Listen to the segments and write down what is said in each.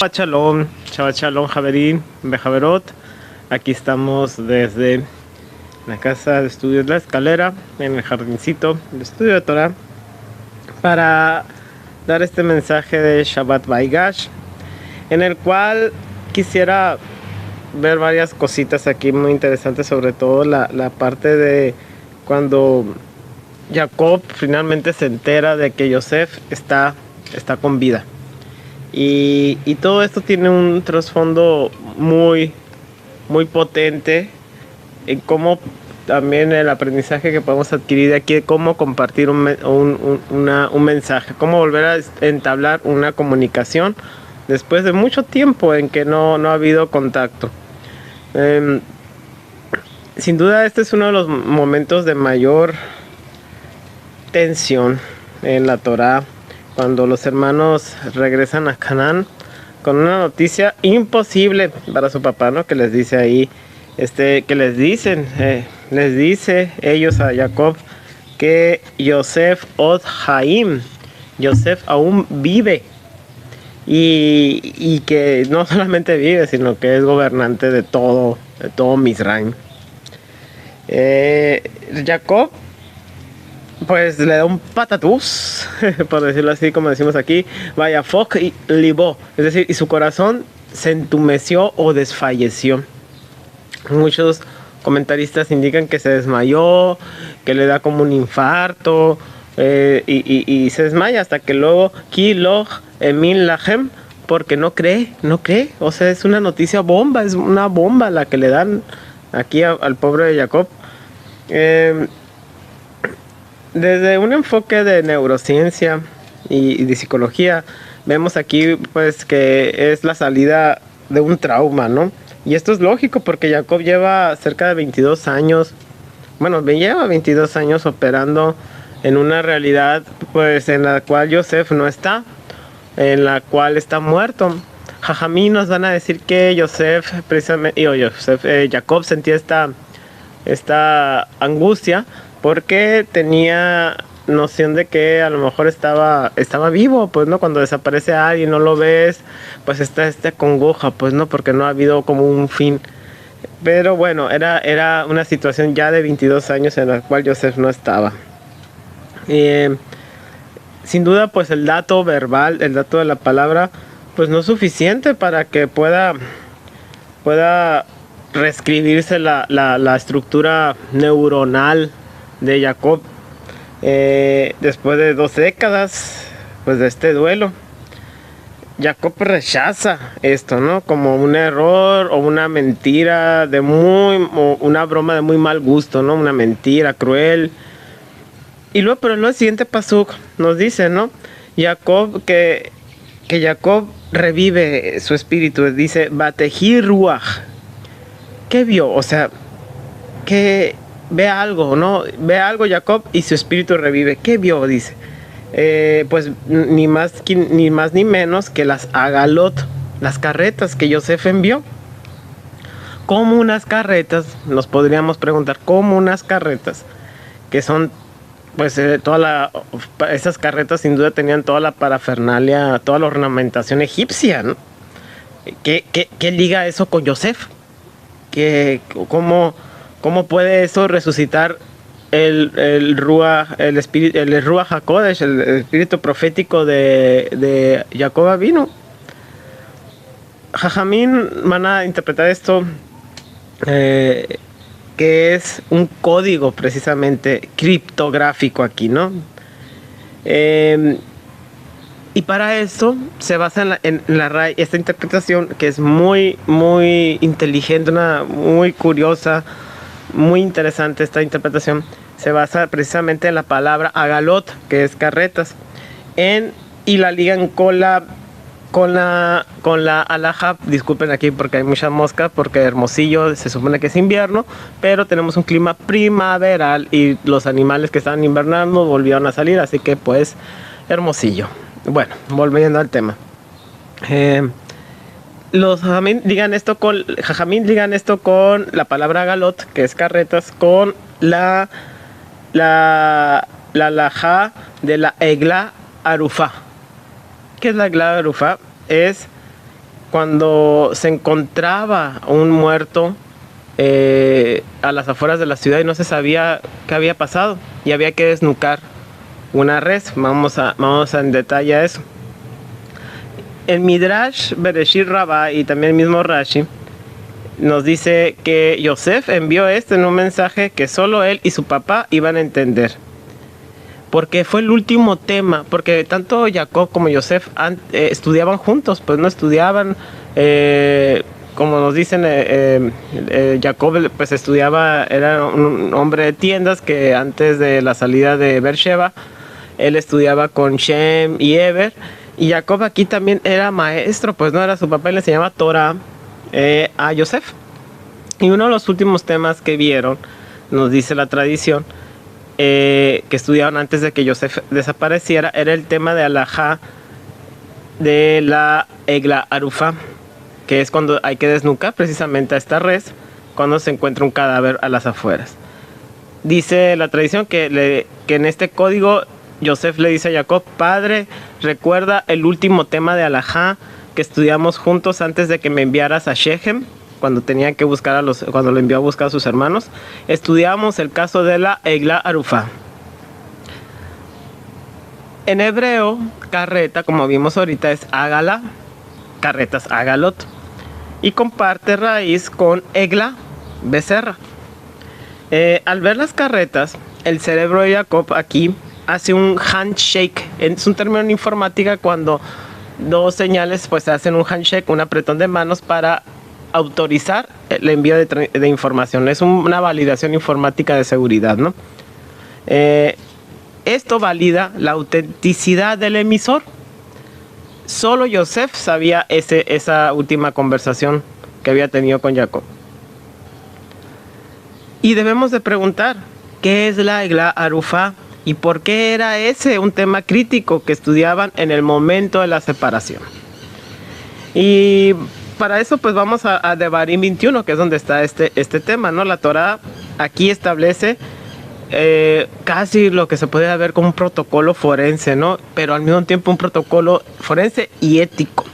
Shabbat Shalom, Javerín, Bejaverot. Aquí estamos desde la casa de estudios La Escalera, en el jardincito del estudio de Torah, para dar este mensaje de Shabbat Vaigash, en el cual quisiera ver varias cositas aquí muy interesantes, sobre todo la parte de cuando Jacob finalmente se entera de que Yosef está con vida. Y todo esto tiene un trasfondo muy potente en cómo también el aprendizaje que podemos adquirir de aquí, de cómo compartir un mensaje, cómo volver a entablar una comunicación después de mucho tiempo en que no ha habido contacto. Sin duda este es uno de los momentos de mayor tensión en la Torá, cuando los hermanos regresan a Canaán con una noticia imposible para su papá, ¿no? Que les dice ahí, que les dice ellos a Jacob que Yosef od Haim, Yosef aún vive, y que no solamente vive, sino que es gobernante de todo Misraim. Jacob pues le da un patatús, por decirlo así, como decimos aquí, vaya foc y libó, es decir, y su corazón se entumeció o desfalleció. Muchos comentaristas indican que se desmayó, que le da como un infarto, y se desmaya hasta que luego Kiloj Emin Lahem, porque no cree, o sea, es una noticia bomba, es una bomba la que le dan aquí al pobre de Jacob. Desde un enfoque de neurociencia y de psicología, vemos aquí pues que es la salida de un trauma, ¿no? Y esto es lógico porque Jacob lleva cerca de 22 años, lleva 22 años operando en una realidad pues en la cual Yosef no está, en la cual está muerto. Jajamí nos van a decir que Jacob sentía esta angustia porque tenía noción de que a lo mejor estaba vivo, pues no, cuando desaparece alguien, no lo ves, pues está esta congoja, pues no, porque no ha habido como un fin. Pero bueno, era una situación ya de 22 años en la cual Yosef no estaba. Sin duda, pues el dato verbal, el dato de la palabra, pues no es suficiente para que pueda reescribirse la estructura neuronal de Jacob después de 2 décadas pues de este duelo. Jacob rechaza esto, ¿no? Como un error o una mentira o una broma de muy mal gusto, ¿no? Una mentira cruel. Y luego, pero luego el siguiente pasuk nos dice, ¿no? Jacob, que Jacob revive su espíritu, dice Batehi Ruach. ¿Qué vio? O sea, que ve algo, ¿no? Ve algo Jacob y su espíritu revive. ¿Qué vio? Dice. Pues ni más ni menos que las agalot, las carretas que Yosef envió. ¿Cómo unas carretas? Nos podríamos preguntar, ¿cómo unas carretas? Que son, pues esas carretas sin duda tenían toda la parafernalia, toda la ornamentación egipcia, ¿no? ¿Qué liga eso con Yosef? ¿Cómo puede eso resucitar el Ruach HaKodesh, el espíritu profético de Jacob vino? Jajamín van a interpretar esto que es un código precisamente criptográfico aquí, ¿no? Y para eso se basa en esta interpretación, que es muy inteligente, muy curiosa, muy interesante. Esta interpretación se basa precisamente en la palabra agalot, que es carretas, y la ligan con la alhaja. Disculpen aquí porque hay muchas moscas, porque Hermosillo se supone que es invierno, pero tenemos un clima primaveral y los animales que estaban invernando volvieron a salir, así que pues Hermosillo. Bueno, volviendo al tema. Los Jajamín ligan esto con la palabra galot, que es carretas, con la alajá de la egla arufá. ¿Qué es la egla arufá? Es cuando se encontraba un muerto a las afueras de la ciudad y no se sabía qué había pasado y había que desnucar una res. Vamos en detalle a eso. El Midrash Bereshit Rabbah y también el mismo Rashi nos dice que Yosef envió en un mensaje que solo él y su papá iban a entender, porque fue el último tema, porque tanto Jacob como Yosef estudiaban juntos, pues no estudiaban, como nos dicen, Jacob pues estudiaba, era un hombre de tiendas que antes de la salida de Beersheba, él estudiaba con Shem y Eber, y Jacob aquí también era maestro, pues no era su papá, y le enseñaba Torah a Yosef. Y uno de los últimos temas que vieron, nos dice la tradición, que estudiaron antes de que Yosef desapareciera, era el tema de alajá de la egla arufa, que es cuando hay que desnucar precisamente a esta res cuando se encuentra un cadáver a las afueras. Dice la tradición que en este código Yosef le dice a Jacob: padre, recuerda el último tema de alajá que estudiamos juntos antes de que me enviaras a Shechem, cuando tenía que buscar cuando lo envió a buscar a sus hermanos. Estudiamos el caso de la egla arufa. En hebreo, carreta, como vimos ahorita, es agala, carretas agalot, y comparte raíz con egla, becerra. Al ver las carretas, el cerebro de Jacob aquí hace un handshake. Es un término en informática cuando dos señales pues hacen un handshake, un apretón de manos para autorizar el envío de información. Es una validación informática de seguridad, ¿no? Esto valida la autenticidad del emisor. Solo Yosef sabía esa última conversación que había tenido con Jacob. Y debemos de preguntar, ¿qué es la egla arufa? ¿Y por qué era un tema crítico que estudiaban en el momento de la separación? Y para eso pues vamos a Devarim 21, que es donde está este tema, ¿no? La Torá aquí establece casi lo que se puede ver como un protocolo forense, ¿no? Pero al mismo tiempo un protocolo forense y ético.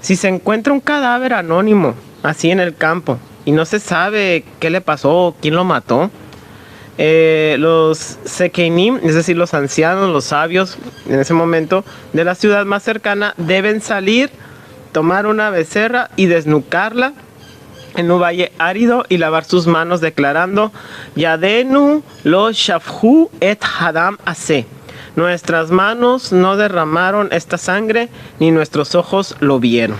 Si se encuentra un cadáver anónimo así en el campo y no se sabe qué le pasó, quién lo mató, los Sekenim, es decir, los ancianos, los sabios en ese momento de la ciudad más cercana, deben salir, tomar una becerra y desnucarla en un valle árido y lavar sus manos declarando: Yadenu lo shafhu et hadam ase. Nuestras manos no derramaron esta sangre, ni nuestros ojos lo vieron.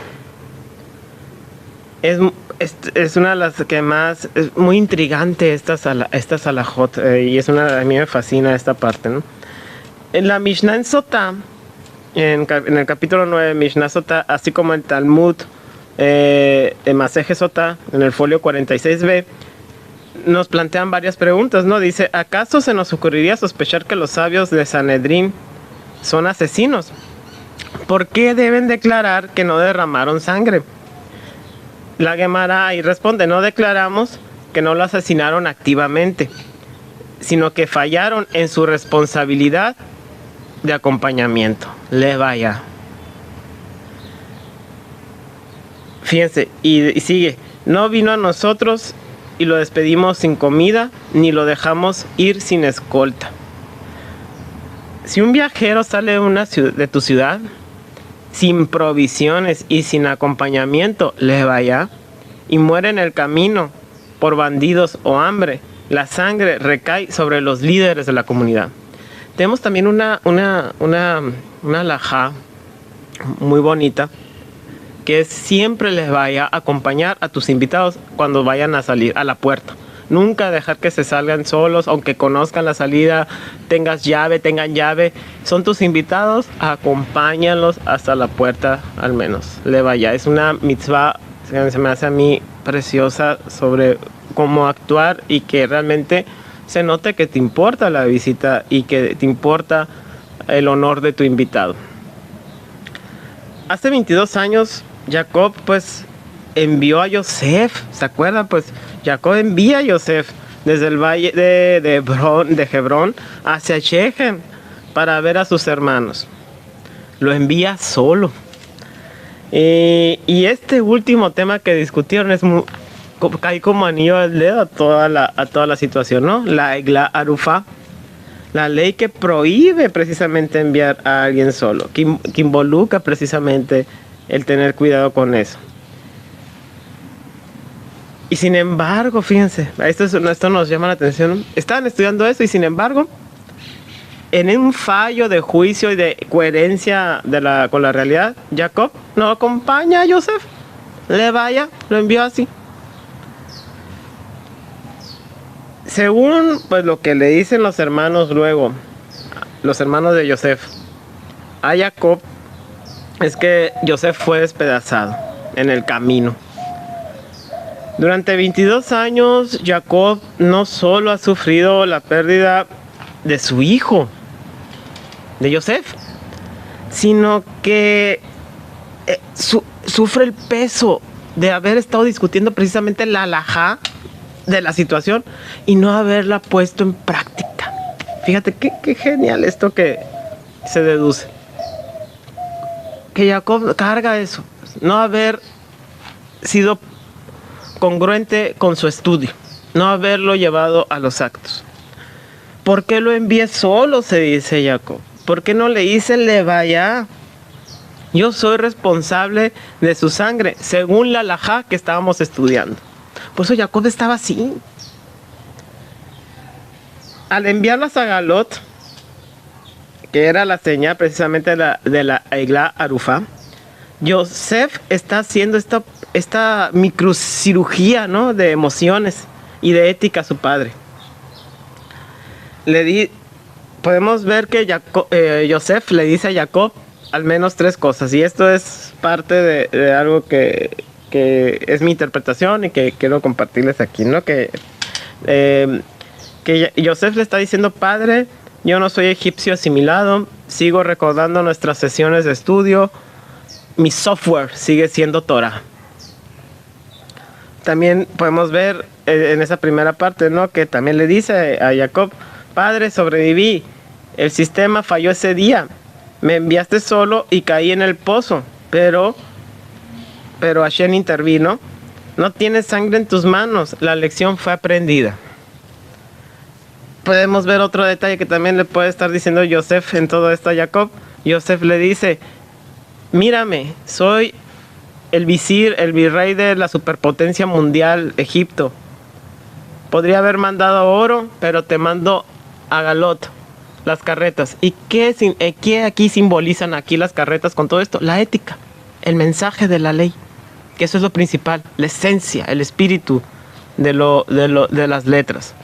Es una de las que más, es muy intrigante estas alajot, y a mí me fascina esta parte, ¿no? En la Mishnah en Sotá, en el capítulo 9, Mishnah Sotá, así como en Talmud, en Maseje Sotá, en el folio 46b, nos plantean varias preguntas, ¿no? Dice: ¿acaso se nos ocurriría sospechar que los sabios de Sanedrín son asesinos? ¿Por qué deben declarar que no derramaron sangre? La Gemara ahí responde: no declaramos que no lo asesinaron activamente, sino que fallaron en su responsabilidad de acompañamiento. Le vaya. Fíjense, y sigue: no vino a nosotros y lo despedimos sin comida, ni lo dejamos ir sin escolta. Si un viajero sale de tu ciudad sin provisiones y sin acompañamiento, le vaya, y muere en el camino por bandidos o hambre, la sangre recae sobre los líderes de la comunidad. Tenemos también una alajá muy bonita, que es: siempre les vaya a acompañar a tus invitados cuando vayan a salir a la puerta. Nunca dejar que se salgan solos, aunque conozcan la salida, tengan llave. Son tus invitados, acompáñalos hasta la puerta al menos. Le vaya. Es una mitzvah, se me hace a mí preciosa, sobre cómo actuar y que realmente se note que te importa la visita y que te importa el honor de tu invitado. Hace 22 años, Jacob pues envió a Yosef, ¿se acuerdan? Pues Jacob envía a Yosef desde el valle de Hebrón hacia Shechem para ver a sus hermanos. Lo envía solo. Y este último tema que discutieron cae como anillo al dedo a toda la situación, ¿no? La Egla Arufa, la ley que prohíbe precisamente enviar a alguien solo, que involucra precisamente el tener cuidado con eso. Y sin embargo, fíjense, esto nos llama la atención, ¿no? Estaban estudiando eso y sin embargo, en un fallo de juicio y de coherencia con la realidad, Jacob no acompaña a Joseph. Lo envió así. Según pues lo que le dicen los hermanos luego, los hermanos de Joseph, a Jacob, es que Joseph fue despedazado en el camino. Durante 22 años, Jacob no solo ha sufrido la pérdida de su hijo, de Joseph, sino que sufre el peso de haber estado discutiendo precisamente la halajá de la situación y no haberla puesto en práctica. Fíjate qué genial esto que se deduce. Que Jacob carga eso, no haber sido congruente con su estudio, no haberlo llevado a los actos. ¿Por qué lo envié solo? Se dice Jacob. ¿Por qué no le hice levaya? Yo soy responsable de su sangre, según la halajá que estábamos estudiando. Por eso Jacob estaba así. Al enviarlas a Galot, que era la señal precisamente de la Egla Arufa, Joseph está haciendo esta microcirugía, ¿no?, de emociones y de ética a su padre. Podemos ver que Joseph le dice a Jacob al menos 3 cosas, y esto es parte de algo que es mi interpretación y que quiero compartirles aquí, ¿no? Que Joseph le está diciendo: padre, yo no soy egipcio asimilado, sigo recordando nuestras sesiones de estudio, mi software sigue siendo Torah. También podemos ver en esa primera parte, ¿no?, que también le dice a Jacob: padre, sobreviví, el sistema falló ese día, me enviaste solo y caí en el pozo, pero Hashem intervino, no tienes sangre en tus manos, la lección fue aprendida. Podemos ver otro detalle que también le puede estar diciendo Joseph en todo esto a Jacob. Joseph le dice: mírame, soy el virrey de la superpotencia mundial, Egipto. Podría haber mandado oro, pero te mando a Galot, las carretas. ¿Y qué aquí simbolizan aquí las carretas con todo esto? La ética, el mensaje de la ley, que eso es lo principal, la esencia, el espíritu de las letras.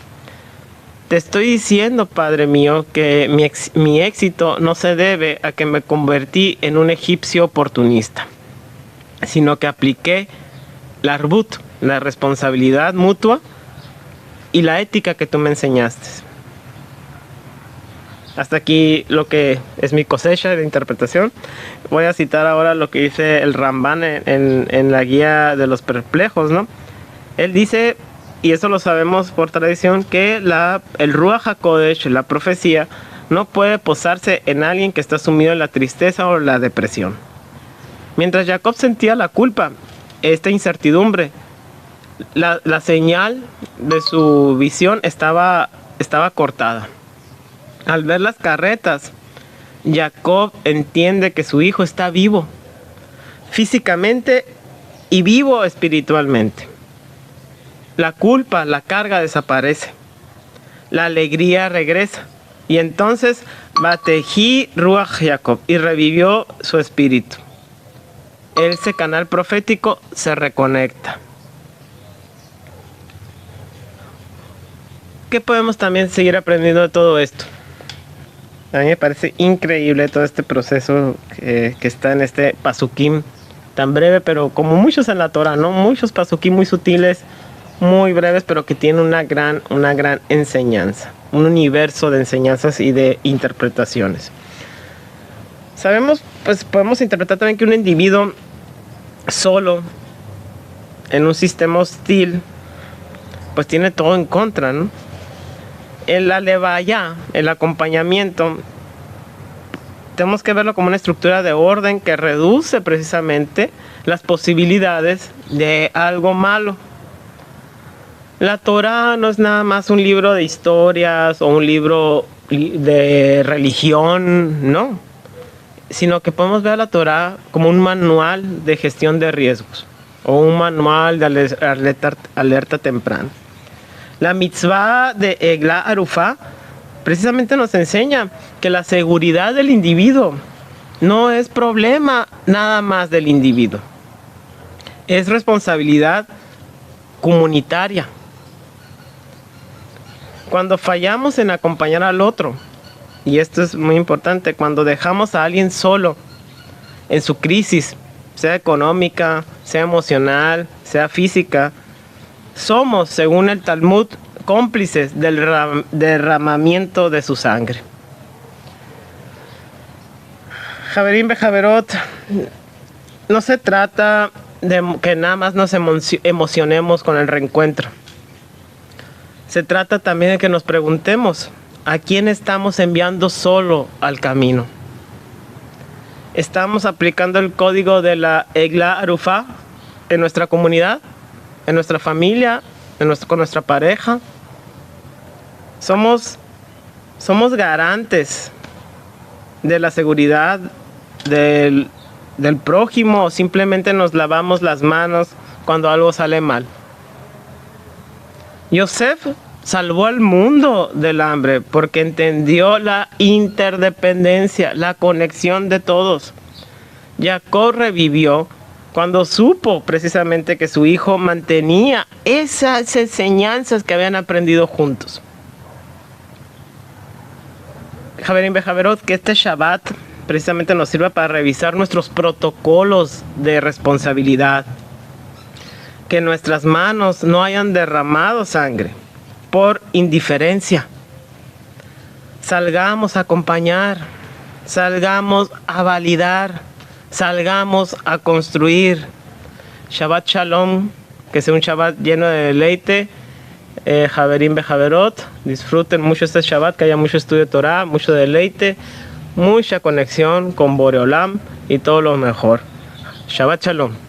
Te estoy diciendo, Padre mío, que mi éxito no se debe a que me convertí en un egipcio oportunista, sino que apliqué la arbut, la responsabilidad mutua y la ética que tú me enseñaste. Hasta aquí lo que es mi cosecha de interpretación. Voy a citar ahora lo que dice el Ramban en la guía de los perplejos, ¿no? Él dice, y eso lo sabemos por tradición, que el Ruach HaKodesh, la profecía, no puede posarse en alguien que está sumido en la tristeza o la depresión. Mientras Jacob sentía la culpa, esta incertidumbre, la señal de su visión estaba cortada. Al ver las carretas, Jacob entiende que su hijo está vivo, físicamente y vivo espiritualmente. La culpa, la carga desaparece. La alegría regresa. Y entonces, Batejí Ruach Jacob, y revivió su espíritu. Ese canal profético se reconecta. ¿Qué podemos también seguir aprendiendo de todo esto? A mí me parece increíble todo este proceso que está en este pasukim tan breve, pero como muchos en la Torah, ¿no? Muchos pasukim muy sutiles, muy breves, pero que tienen una gran enseñanza, un universo de enseñanzas y de interpretaciones. Sabemos, pues podemos interpretar también que un individuo solo en un sistema hostil, pues tiene todo en contra, ¿no? El alevaya, el acompañamiento, tenemos que verlo como una estructura de orden que reduce precisamente las posibilidades de algo malo. La Torá no es nada más un libro de historias o un libro de religión, no, sino que podemos ver a la Torá como un manual de gestión de riesgos o un manual de alerta temprana. La mitzvah de Eglah Arufá precisamente nos enseña que la seguridad del individuo no es problema nada más del individuo, es responsabilidad comunitaria. Cuando fallamos en acompañar al otro, y esto es muy importante, cuando dejamos a alguien solo en su crisis, sea económica, sea emocional, sea física, somos, según el Talmud, cómplices del derramamiento de su sangre. Javerín Bejaverot, no se trata de que nada más nos emocionemos con el reencuentro. Se trata también de que nos preguntemos, ¿a quién estamos enviando solo al camino? ¿Estamos aplicando el código de la Eglah Arufá en nuestra comunidad, en nuestra familia, con nuestra pareja? Somos garantes de la seguridad del prójimo, o simplemente nos lavamos las manos cuando algo sale mal. Yosef salvó al mundo del hambre porque entendió la interdependencia, la conexión de todos. Jacob revivió cuando supo precisamente que su hijo mantenía esas enseñanzas que habían aprendido juntos. Javerín Bejaverot, que este Shabbat precisamente nos sirva para revisar nuestros protocolos de responsabilidad. Que nuestras manos no hayan derramado sangre por indiferencia. Salgamos a acompañar, salgamos a validar, salgamos a construir. Shabbat Shalom, que sea un Shabbat lleno de deleite. Javerín Bejaverot, disfruten mucho este Shabbat, que haya mucho estudio de Torah, mucho deleite, mucha conexión con Boreolam y todo lo mejor. Shabbat Shalom.